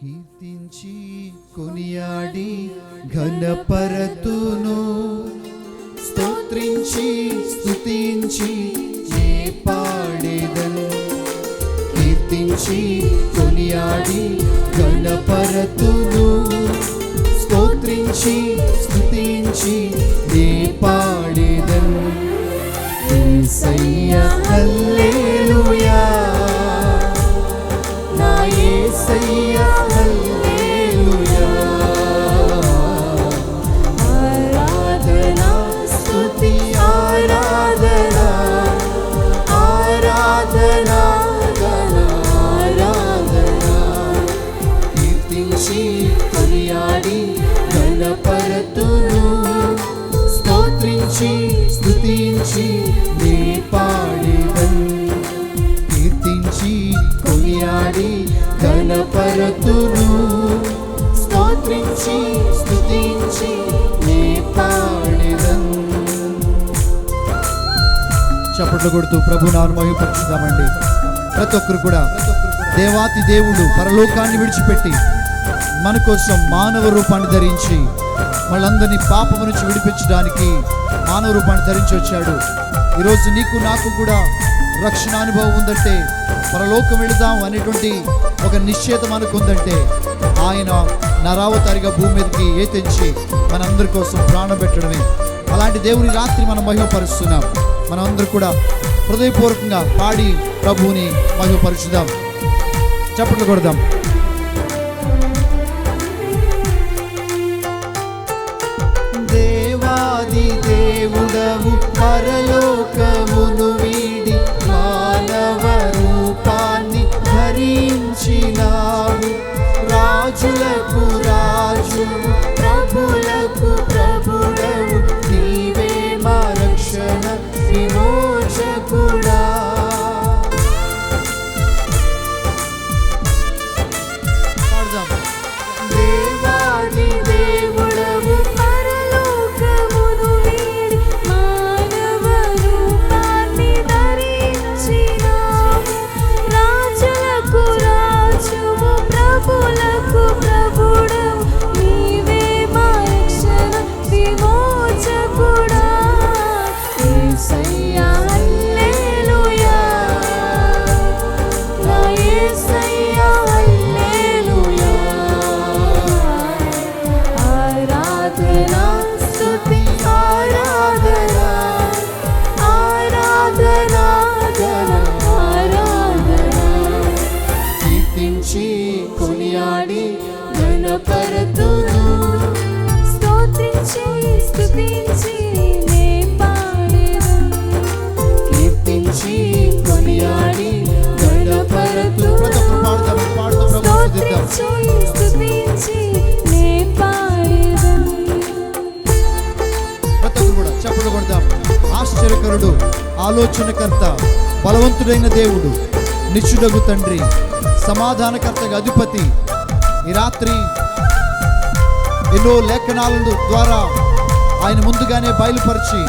కీర్తించి కొనియాడి ఘనపరతును, స్తోత్రించి స్తుతించి నే పాడేదను. కీర్తించి కొనియాడి ఘనపరతును, స్తోత్రించి స్తుతించి నే పాడేదను. యేసయ్యా హల్లెలూయా, నా యేసయ్యా హల్లెలూయా. ఆరాధనా స్తుతి ఆరాధనా, ఆరాధనా ఆరాధనా. కీర్తించి కొనియాడి ఘనపరతును, స్తోత్రించి స్తుతించి నే పాడేదను. కీర్తించి కొనియాడి ఘనపరతును, స్తోత్రించి స్తుతించి నే పాడేదను. చప్పట్లు కొడుతూ ప్రభునామమును మహిమపరచుదామండి. ప్రతి ఒక్కరు కూడా దేవాతి దేవుడు పరలోకాన్ని విడిచిపెట్టి మన కోసం మానవ రూపాన్ని ధరించి మనందరినీ పాపము నుంచి విడిపించడానికి మానవ రూపాన్ని ధరించి వచ్చాడు. ఈరోజు నీకు నాకు కూడా రక్షణ అనుభవం ఉందంటే, పరలోకం వెళుదాం అనేటువంటి ఒక నిశ్చయిత మనకు ఉందంటే, ఆయన నరావతారిగా భూమి మీదకి తెంచి మనందరి కోసం ప్రాణం పెట్టడమే. అలాంటి దేవుని రాత్రి మనం మహిమపరుస్తున్నాం. మనం అందరూ కూడా హృదయపూర్వకంగా పాడి ప్రభువుని మహిమపరుచుదాం. చప్పట్లు కొడదాం. దేవాది దేవుడవు పరలోకమును వీడి మానవ రూపాన్ని ధరించినావు. రాజులకు రాజు, ప్రభులకు ప్రభుడవు, నీవే మా రక్షణ విమోచకుడా. దేవాది దేవుడవు కొనియాడి ఘనపరతును, స్తోత్రించి స్తుతించి నే పాడేదను. కీర్తించి కొనియాడి ఘనపరతును, స్తోత్రించి స్తుతించి నే పాడేదను. కూడా చప్పట్లు కొడదాం. ఆశ్చర్యకరుడు, ఆలోచనకర్త, బలవంతుడైన దేవుడు, నిత్యుడగు తండ్రి, సమాధానకర్తగా అధిపతి. ఈ రాత్రి ఎన్నో లేఖనాల ద్వారా ఆయన ముందుగానే బయలుపరిచి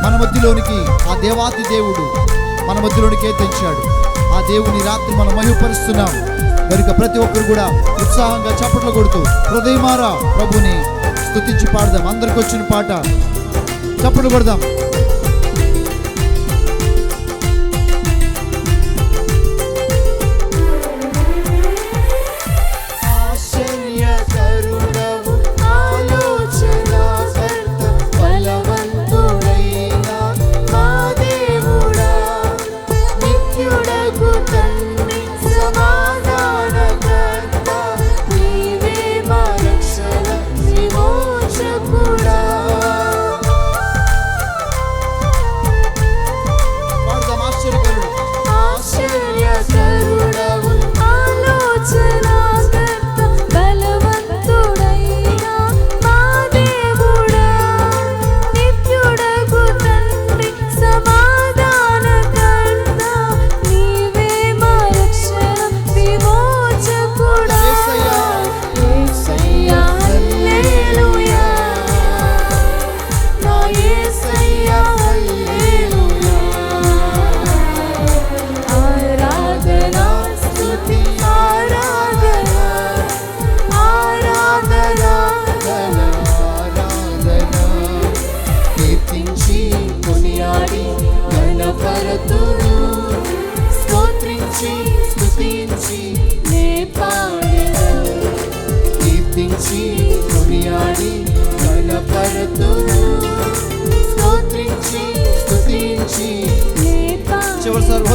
మన మధ్యలోనికి ఆ దేవాతి దేవుడు మన మధ్యలోనికే తెచ్చాడు. ఆ దేవుని రాత్రి మనం మహిమపరుస్తున్నాం కనుక ప్రతి ఒక్కరు కూడా ఉత్సాహంగా చప్పట్లు కొడుతూ హృదయమారా ప్రభుని స్తుతించి పాడదాం. అందరికి వచ్చిన పాట చప్పట్లు కొడదాం.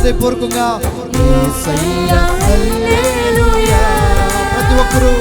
హృదయపూర్వకంగా యేసయ్య హల్లెలూయా. ప్రతి ఒక్కరూ